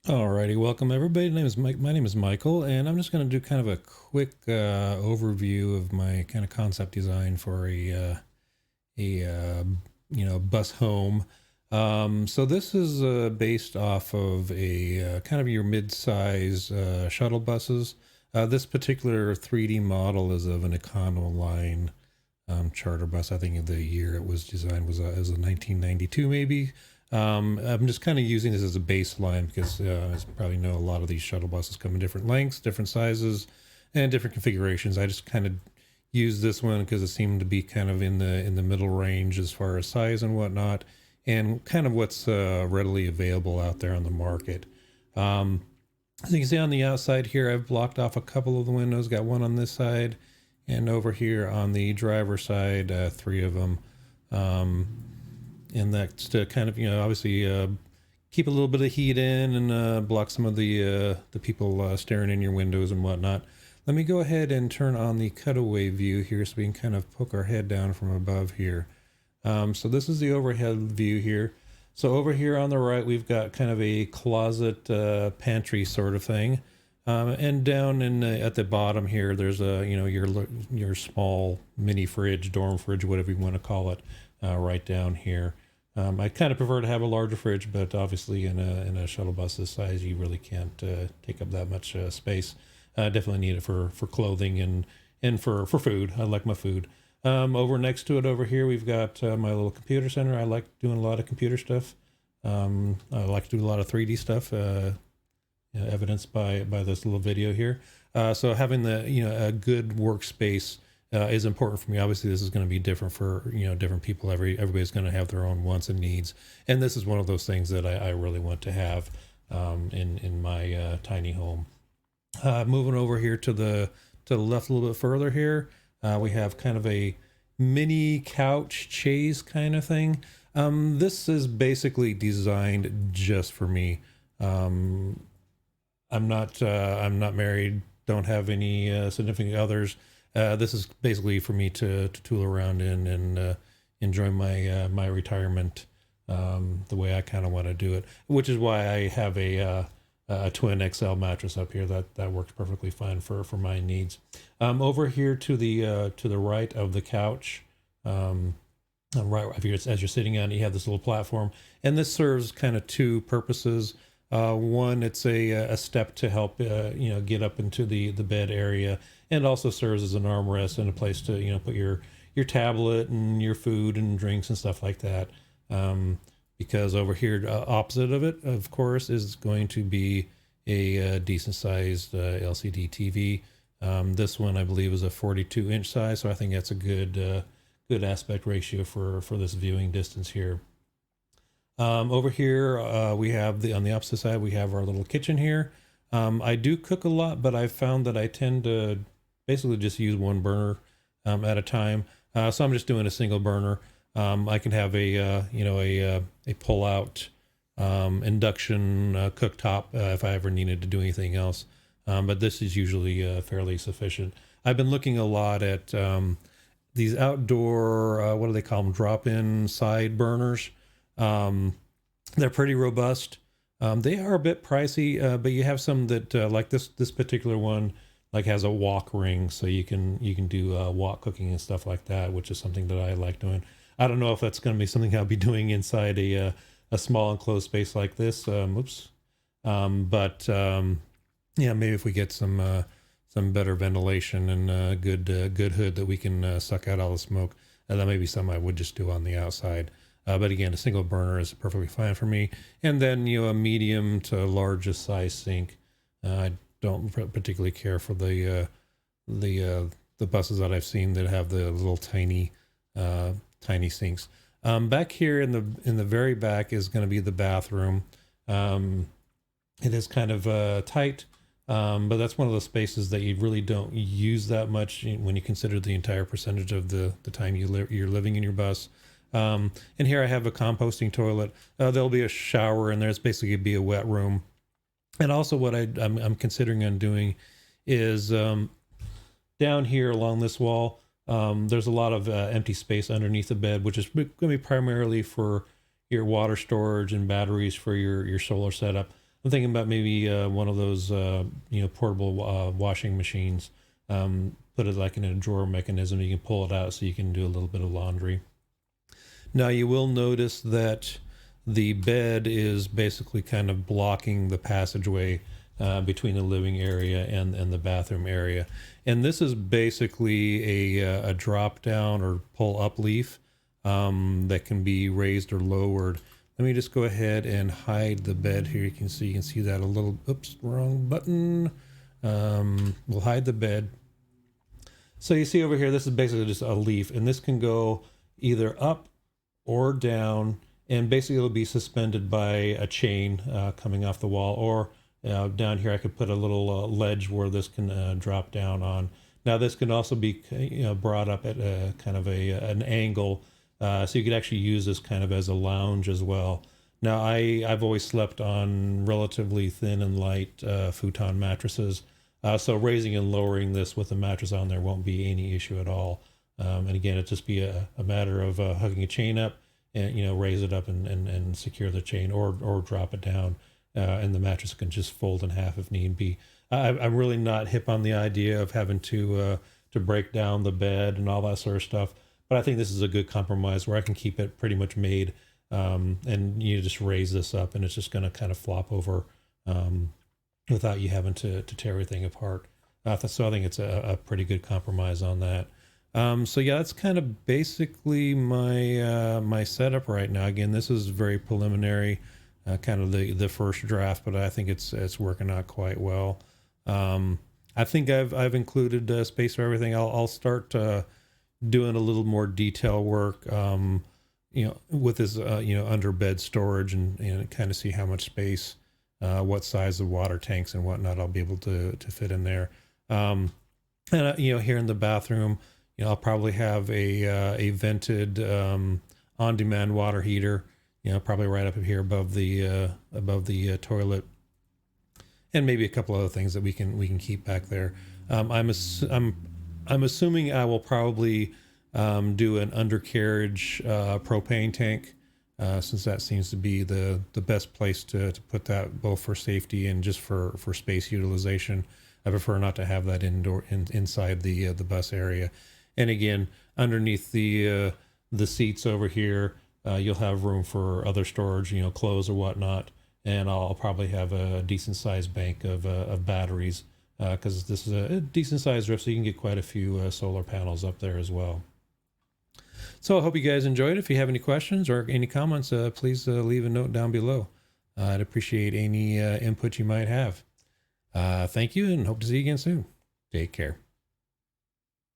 Alrighty, welcome everybody. My name is Michael, and I'm just going to do kind of a quick overview of my kind of concept design for a bus home. So this is based off of a kind of your mid-size shuttle buses. This particular 3D model is of an Econoline charter bus. I think the year it was designed was a 1992 maybe. I'm just kind of using this as a baseline because, as you probably know, a lot of these shuttle buses come in different lengths, different sizes, and different configurations. I just kind of use this one because it seemed to be kind of in the middle range as far as size and whatnot, and kind of what's readily available out there on the market. Um, as you can see on the outside here, I've blocked off a couple of the windows. Got one on this side, and over here on the driver's side, three of them. Um, and that's to kind of obviously keep a little bit of heat in and block some of the people staring in your windows and whatnot. Let me go ahead and turn on the cutaway view here so we can kind of poke our head down from above here. So this is the overhead view here. So over here on the right, we've got kind of a closet pantry sort of thing. And down at the bottom here, there's your small mini fridge, dorm fridge, whatever you want to call it, right down here. I kind of prefer to have a larger fridge, but obviously in a shuttle bus this size, you really can't take up that much space. Definitely need it for clothing and for food. I like my food. Over next to it over here, we've got my little computer center. I like doing a lot of computer stuff. I like to do a lot of 3D stuff, evidenced by this little video here. So having a good workspace is important for me. Obviously, this is going to be different for different people. Everybody's going to have their own wants and needs, and this is one of those things that I really want to have in my tiny home. Moving over here to the left a little bit further here, we have kind of a mini couch chaise kind of thing. This is basically designed just for me. I'm not married, don't have any significant others. This is basically for me to tool around in and enjoy my retirement the way I kind of want to do it, which is why I have a twin XL mattress up here that works perfectly fine for my needs. Over here to the right of the couch, right as you're sitting on it, you have this little platform, and this serves kind of two purposes. One, it's a step to help get up into the bed area, and also serves as an armrest and a place to put your tablet and your food and drinks and stuff like that. Because over here, opposite of it, of course, is going to be a decent sized LCD TV. This one, I believe, is a 42-inch size, so I think that's a good aspect ratio for this viewing distance here. Over here, we have on the opposite side, we have our little kitchen here. I do cook a lot, but I've found that I tend to basically just use one burner at a time. So I'm just doing a single burner. I can have a pull-out induction cooktop if I ever needed to do anything else. But this is usually fairly sufficient. I've been looking a lot at these outdoor, what do they call them, drop-in side burners. They're pretty robust. They are a bit pricey, but you have some that like this particular one like has a wok ring, so you can do wok cooking and stuff like that, which is something that I like doing. I don't know if that's going to be something I'll be doing inside a small enclosed space like this. But yeah, maybe if we get some better ventilation and good hood that we can suck out all the smoke, that may be something I would just do on the outside. But again, a single burner is perfectly fine for me. And then, a medium to largest size sink. I don't particularly care for the buses that I've seen that have the little tiny sinks. Back here in the very back is going to be the bathroom. It is kind of tight, but that's one of those spaces that you really don't use that much when you consider the entire percentage of the time you're living in your bus. And here I have a composting toilet. There'll be a shower in there. It's basically be a wet room. And also what I'm considering on doing is down here along this wall, there's a lot of empty space underneath the bed, which is going to be primarily for your water storage and batteries for your solar setup. I'm thinking about maybe one of those portable washing machines. Put it like in a drawer mechanism. You can pull it out so you can do a little bit of laundry. Now you will notice that the bed is basically kind of blocking the passageway between the living area and the bathroom area. And this is basically a drop down or pull up leaf that can be raised or lowered. Let me just go ahead and hide the bed here. You can see that a little, oops, wrong button. We'll hide the bed. So you see over here, this is basically just a leaf, and this can go either up or down, and basically it'll be suspended by a chain coming off the wall, or down here I could put a little ledge where this can drop down on. Now this can also be brought up at a kind of an angle, so you could actually use this kind of as a lounge as well. Now I've always slept on relatively thin and light futon mattresses, so raising and lowering this with the mattress on there won't be any issue at all. And again, it'd just be a matter of hooking a chain up and raise it up and secure the chain, or drop it down, and the mattress can just fold in half if need be. I'm really not hip on the idea of having to break down the bed and all that sort of stuff, but I think this is a good compromise where I can keep it pretty much made, and you just raise this up and it's just going to kind of flop over without you having to tear everything apart. So I think it's a pretty good compromise on that. So yeah, that's kind of basically my setup right now. Again, this is very preliminary, kind of the first draft, but I think it's working out quite well. I think I've included space for everything. I'll start doing a little more detail work, with this under bed storage and kind of see how much space, what size of water tanks and whatnot I'll be able to fit in there. And here in the bathroom, I'll probably have a vented on-demand water heater, probably right up here above the toilet, and maybe a couple other things that we can keep back there. I'm assuming I will probably do an undercarriage propane tank, since that seems to be the best place to put that, both for safety and just for space utilization. I prefer not to have that inside the bus area. And again, underneath the seats over here, you'll have room for other storage, clothes or whatnot. And I'll probably have a decent sized bank of batteries, because this is a decent sized roof, so you can get quite a few solar panels up there as well. So I hope you guys enjoyed. If you have any questions or any comments, please leave a note down below. I'd appreciate any input you might have. Thank you, and hope to see you again soon. Take care.